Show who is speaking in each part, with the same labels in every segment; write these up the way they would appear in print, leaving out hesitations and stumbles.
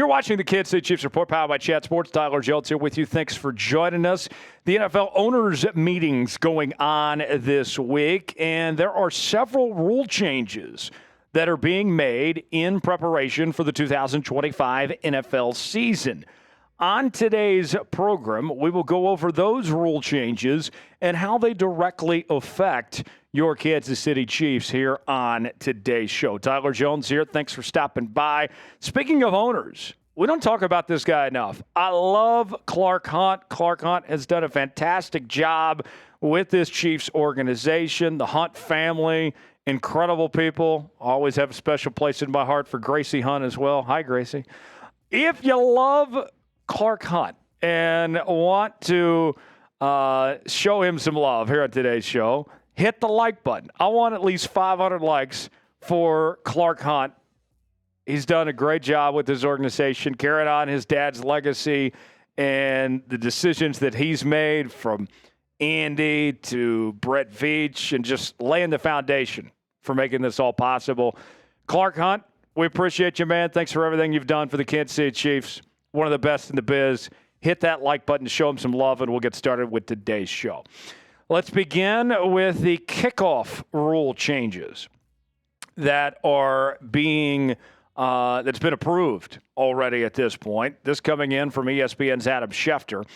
Speaker 1: You're watching the Kansas City Chiefs Report, powered by Chat Sports. Tyler Jones here with you. Thanks for joining us. The NFL owners' meetings going on this week, and there are several rule changes that are being made in preparation for the 2025 NFL season. On today's program, we will go over those rule changes and how they directly affect your Kansas City Chiefs here on today's show. Tyler Jones here. Thanks for stopping by. Speaking of owners, we don't talk about this guy enough. I love Clark Hunt. Clark Hunt has done a fantastic job with this Chiefs organization, the Hunt family, incredible people. Always have a special place in my heart for Gracie Hunt as well. Hi, Gracie. If you love Clark Hunt and want to show him some love here on today's show, hit the like button. I want at least 500 likes for Clark Hunt. He's done a great job with his organization, carrying on his dad's legacy and the decisions that he's made, from Andy to Brett Veach, and just laying the foundation for making this all possible. Clark Hunt, we appreciate you, man. Thanks for everything you've done for the Kansas City Chiefs. One of the best in the biz. Hit that like button to show him some love, and we'll get started with today's show. Let's begin with the kickoff rule changes that are being that's been approved already at this point. This coming in from ESPN's Adam Schefter.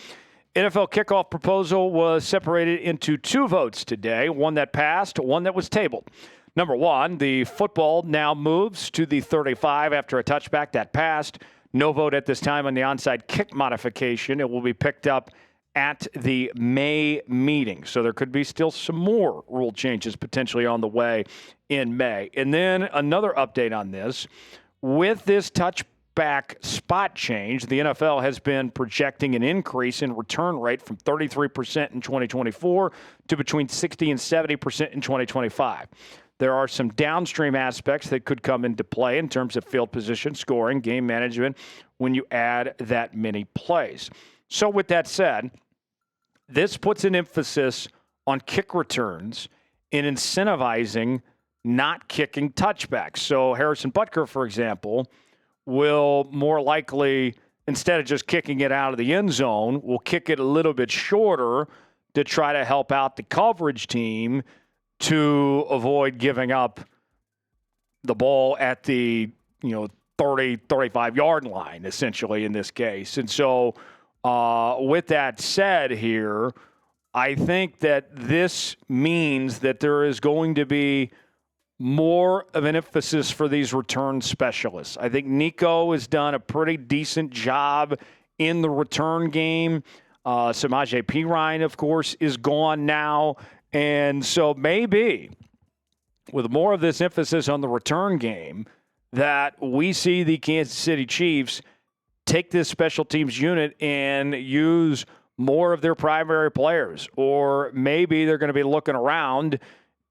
Speaker 1: NFL kickoff proposal was separated into two votes today, one that passed, one that was tabled. Number one, the football now moves to the 35 after a touchback that passed. No vote at this time on the onside kick modification. It will be picked up at the May meeting. So there could be still some more rule changes potentially on the way in May. And then another update on this. With this touchback spot change, the NFL has been projecting an increase in return rate from 33% in 2024 to between 60 and 70% in 2025. There are some downstream aspects that could come into play in terms of field position, scoring, game management, when you add that many plays. So with that said, this puts an emphasis on kick returns in incentivizing not kicking touchbacks. So Harrison Butker, for example, will more likely, instead of just kicking it out of the end zone, will kick it a little bit shorter to try to help out the coverage team to avoid giving up the ball at the 30, 35-yard line, essentially, in this case. And so with that said here, I think that this means that there is going to be more of an emphasis for these return specialists. I think Nico has done a pretty decent job in the return game. Samaje Perine, of course, is gone now. And so maybe with more of this emphasis on the return game, that we see the Kansas City Chiefs take this special teams unit and use more of their primary players. Or maybe they're going to be looking around,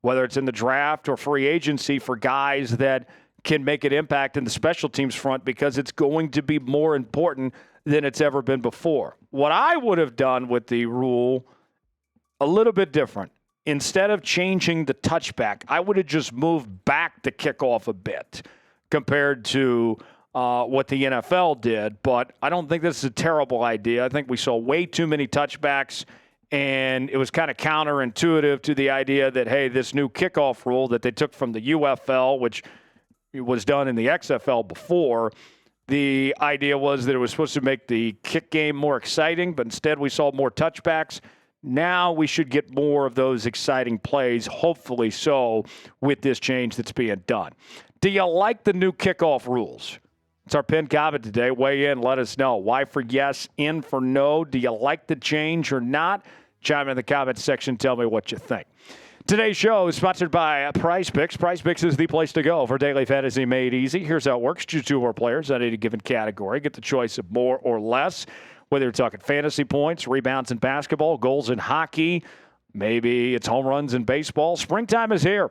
Speaker 1: whether it's in the draft or free agency, for guys that can make an impact in the special teams front, because it's going to be more important than it's ever been before. What I would have done with the rule, a little bit different. Instead of changing the touchback, I would have just moved back the kickoff a bit compared to what the NFL did. But I don't think this is a terrible idea. I think we saw way too many touchbacks, and it was kind of counterintuitive to the idea that, hey, this new kickoff rule that they took from the UFL, which was done in the XFL before, the idea was that it was supposed to make the kick game more exciting, but instead we saw more touchbacks. Now we should get more of those exciting plays, hopefully so, with this change that's being done. Do you like the new kickoff rules? It's our pinned comment today. Weigh in, let us know. Y for yes, N for no. Do you like the change or not? Chime in the comments section. Tell me what you think. Today's show is sponsored by PrizePicks. PrizePicks is the place to go for daily fantasy made easy. Here's how it works. Choose two or more players on any given category. Get the choice of more or less. Whether you're talking fantasy points, rebounds in basketball, goals in hockey, maybe it's home runs in baseball. Springtime is here,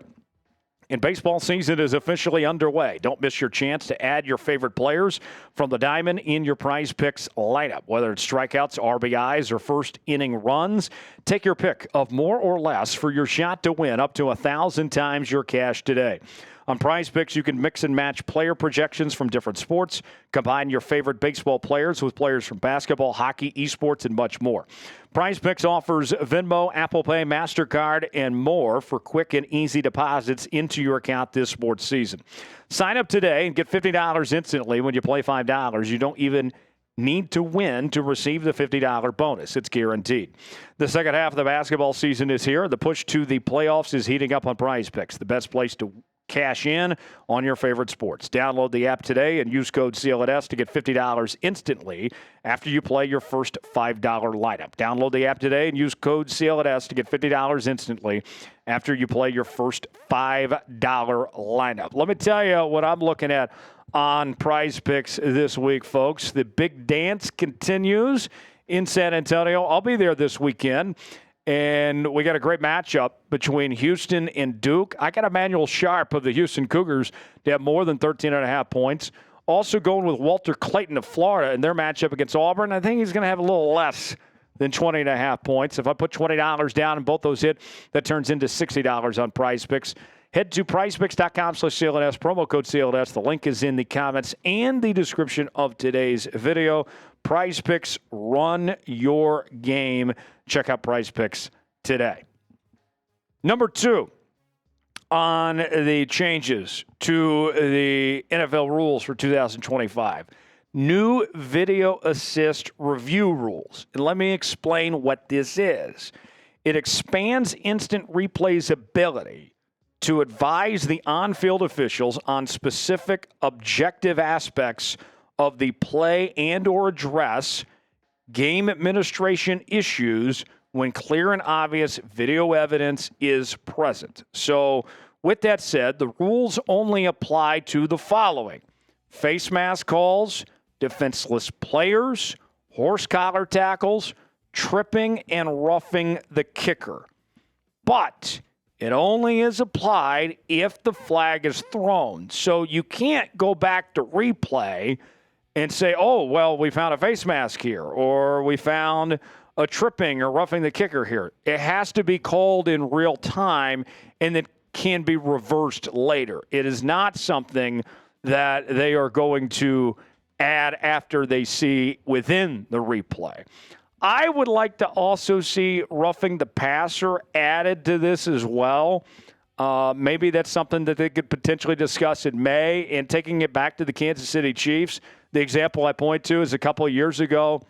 Speaker 1: and baseball season is officially underway. Don't miss your chance to add your favorite players from the diamond in your PrizePicks lineup. Whether it's strikeouts, RBIs, or first inning runs, take your pick of more or less for your shot to win up to 1,000 times your cash today. On PrizePicks, you can mix and match player projections from different sports, combine your favorite baseball players with players from basketball, hockey, esports, and much more. PrizePicks offers Venmo, Apple Pay, MasterCard, and more for quick and easy deposits into your account this sports season. Sign up today and get $50 instantly when you play $5. You don't even need to win to receive the $50 bonus. It's guaranteed. The second half of the basketball season is here. The push to the playoffs is heating up on PrizePicks, the best place to cash in on your favorite sports. Download the app today and use code CLNS to get $50 instantly after you play your first $5 lineup. Download the app today and use code CLNS to get $50 instantly after you play your first $5 lineup. Let me tell you what I'm looking at on PrizePicks this week, folks. The big dance continues in San Antonio. I'll be there this weekend. And we got a great matchup between Houston and Duke. I got Emmanuel Sharp of the Houston Cougars to have more than 13.5 points. Also going with Walter Clayton of Florida in their matchup against Auburn. I think he's going to have a little less than 20.5 points. If I put $20 down and both those hit, that turns into $60 on PrizePicks. Head to prizepicks.com/CLNS, promo code CLNS. The link is in the comments and the description of today's video. PrizePicks, run your game. Check out PrizePicks today. Number 2 on the changes to the NFL rules for 2025. New video assist review rules. And let me explain what this is. It expands instant replay's ability to advise the on-field officials on specific objective aspects of the play and or address game administration issues when clear and obvious video evidence is present. So with that said, the rules only apply to the following: face mask calls, defenseless players, horse collar tackles, tripping and roughing the kicker. But it only is applied if the flag is thrown. So you can't go back to replay and say, oh, well, we found a face mask here, or we found a tripping or roughing the kicker here. It has to be called in real time, and it can be reversed later. It is not something that they are going to add after they see within the replay. I would like to also see roughing the passer added to this as well. Maybe that's something that they could potentially discuss in May. And taking it back to the Kansas City Chiefs, the example I point to is a couple of years ago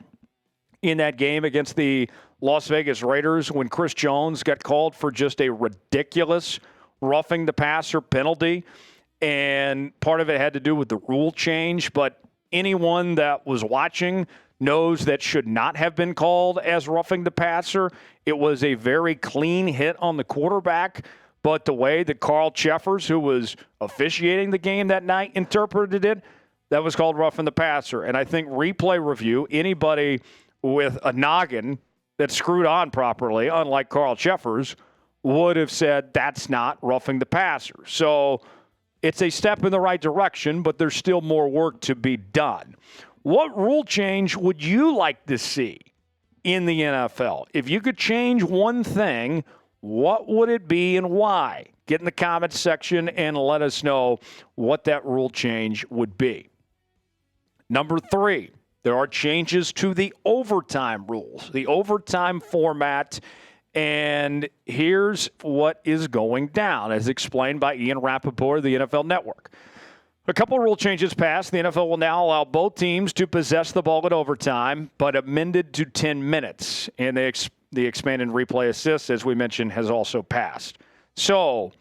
Speaker 1: in that game against the Las Vegas Raiders when Chris Jones got called for just a ridiculous roughing the passer penalty. And part of it had to do with the rule change. But anyone that was watching knows that should not have been called as roughing the passer. It was a very clean hit on the quarterback, but the way that Carl Cheffers, who was officiating the game that night, interpreted it, that was called roughing the passer. And I think replay review, anybody with a noggin that screwed on properly, unlike Carl Cheffers, would have said that's not roughing the passer. So it's a step in the right direction, but there's still more work to be done. What rule change would you like to see in the NFL? If you could change one thing, what would it be and why? Get in the comments section and let us know what that rule change would be. Number 3, there are changes to the overtime rules, the overtime format, and here's what is going down, as explained by Ian Rappaport of the NFL Network. A couple of rule changes passed. The NFL will now allow both teams to possess the ball in overtime, but amended to 10 minutes. And the expanded replay assist, as we mentioned, has also passed. So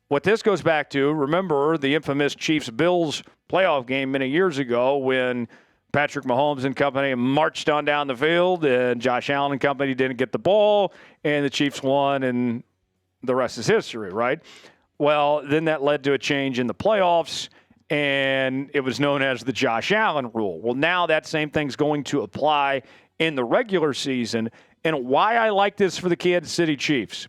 Speaker 1: what this goes back to, remember the infamous Chiefs-Bills playoff game many years ago when Patrick Mahomes and company marched on down the field and Josh Allen and company didn't get the ball and the Chiefs won and the rest is history, right? Well, then that led to a change in the playoffs, and it was known as the Josh Allen rule. Well, now that same thing's going to apply in the regular season. And why I like this for the Kansas City Chiefs,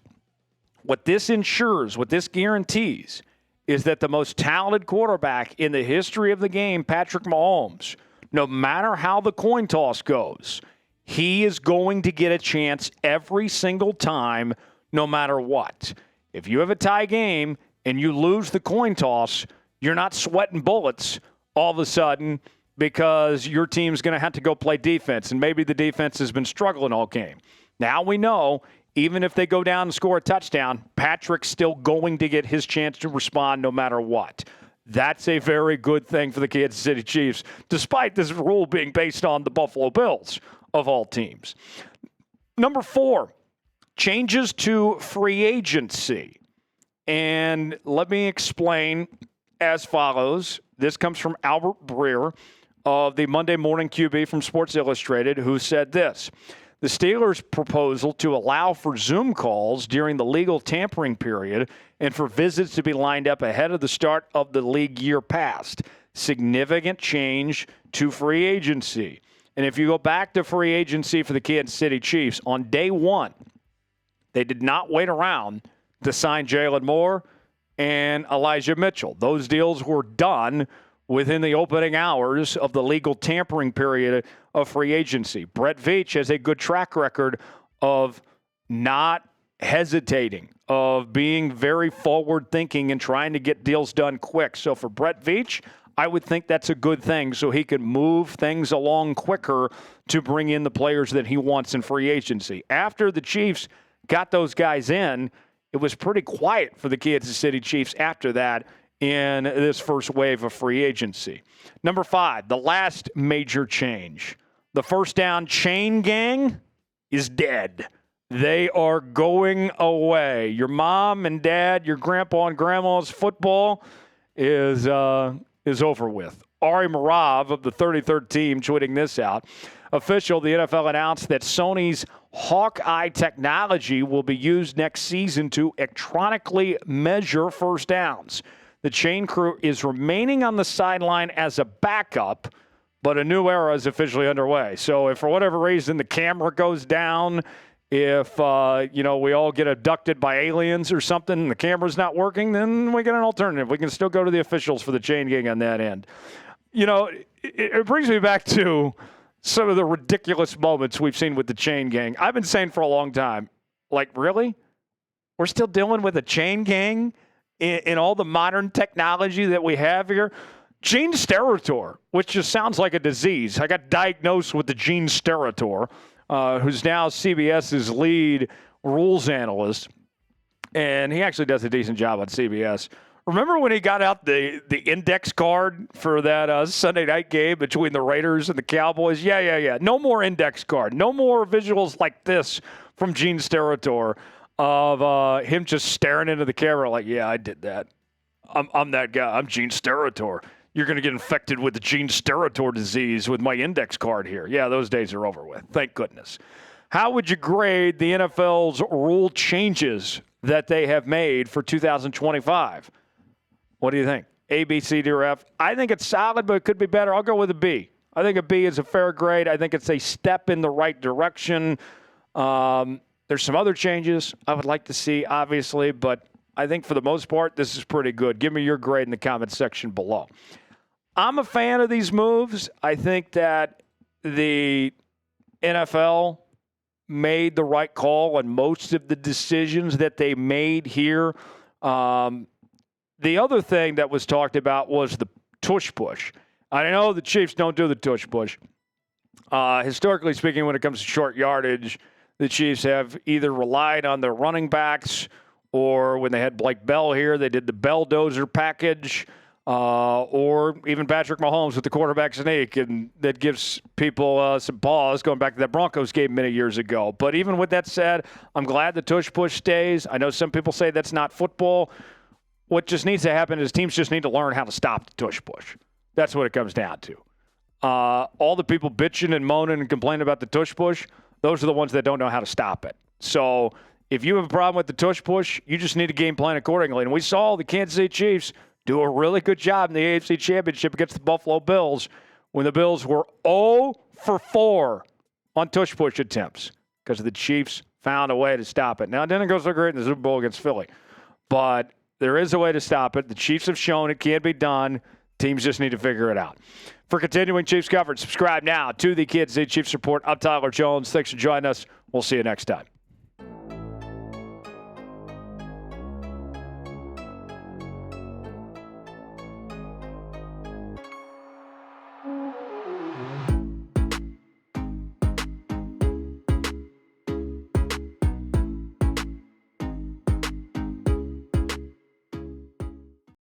Speaker 1: what this ensures, what this guarantees, is that the most talented quarterback in the history of the game, Patrick Mahomes, no matter how the coin toss goes, he is going to get a chance every single time, no matter what. If you have a tie game, and you lose the coin toss, you're not sweating bullets all of a sudden because your team's going to have to go play defense, and maybe the defense has been struggling all game. Now we know even if they go down and score a touchdown, Patrick's still going to get his chance to respond no matter what. That's a very good thing for the Kansas City Chiefs, despite this rule being based on the Buffalo Bills of all teams. Number 4, changes to free agency. And let me explain as follows. This comes from Albert Breer of the Monday Morning QB from Sports Illustrated, who said this: the Steelers' proposal to allow for Zoom calls during the legal tampering period and for visits to be lined up ahead of the start of the league year passed. Significant change to free agency. And if you go back to free agency for the Kansas City Chiefs, on day one, they did not wait around to sign Jalen Moore and Elijah Mitchell. Those deals were done within the opening hours of the legal tampering period of free agency. Brett Veach has a good track record of not hesitating, of being very forward-thinking and trying to get deals done quick. So for Brett Veach, I would think that's a good thing so he can move things along quicker to bring in the players that he wants in free agency. After the Chiefs got those guys in, it was pretty quiet for the Kansas City Chiefs after that in this first wave of free agency. Number 5, the last major change. The first down chain gang is dead. They are going away. Your mom and dad, your grandpa and grandma's football is over with. Ari Marav of the 33rd team tweeting this out. Official, the NFL announced that Sony's Hawkeye technology will be used next season to electronically measure first downs. The chain crew is remaining on the sideline as a backup, but a new era is officially underway. So if for whatever reason the camera goes down, if we all get abducted by aliens or something and the camera's not working, then we get an alternative. We can still go to the officials for the chain gang on that end. It brings me back to some of the ridiculous moments we've seen with the chain gang. I've been saying for a long time, like, really? We're still dealing with a chain gang in all the modern technology that we have here? Gene Steratore, which just sounds like a disease. I got diagnosed with the Gene Steratore, who's now CBS's lead rules analyst, and he actually does a decent job on CBS. Remember when he got out the index card for that Sunday night game between the Raiders and the Cowboys? Yeah. No more index card. No more visuals like this from Gene Steratore of him just staring into the camera like, yeah, I did that. I'm that guy. I'm Gene Steratore. You're going to get infected with the Gene Steratore disease with my index card here. Yeah, those days are over with. Thank goodness. How would you grade the NFL's rule changes that they have made for 2025? What do you think? A, B, C, D, or F? I think it's solid, but it could be better. I'll go with a B. I think a B is a fair grade. I think it's a step in the right direction. There's some other changes I would like to see, obviously, but I think for the most part, this is pretty good. Give me your grade in the comments section below. I'm a fan of these moves. I think that the NFL made the right call on most of the decisions that they made here. The other thing that was talked about was the tush push. I know the Chiefs don't do the tush push. Historically speaking, when it comes to short yardage, the Chiefs have either relied on their running backs, or when they had Blake Bell here, they did the Belldozer package, or even Patrick Mahomes with the quarterback sneak, and that gives people some pause going back to that Broncos game many years ago. But even with that said, I'm glad the tush push stays. I know some people say that's not football. What just needs to happen is teams just need to learn how to stop the tush push. That's what it comes down to. All the people bitching and moaning and complaining about the tush push, those are the ones that don't know how to stop it. So if you have a problem with the tush push, you just need to game plan accordingly. And we saw the Kansas City Chiefs do a really good job in the AFC Championship against the Buffalo Bills when the Bills were 0 for 4 on tush push attempts because the Chiefs found a way to stop it. Now, it didn't go so great in the Super Bowl against Philly, but there is a way to stop it. The Chiefs have shown it can be done. Teams just need to figure it out. For continuing Chiefs coverage, subscribe now to the Kansas City Chiefs Report. I'm Tyler Jones. Thanks for joining us. We'll see you next time.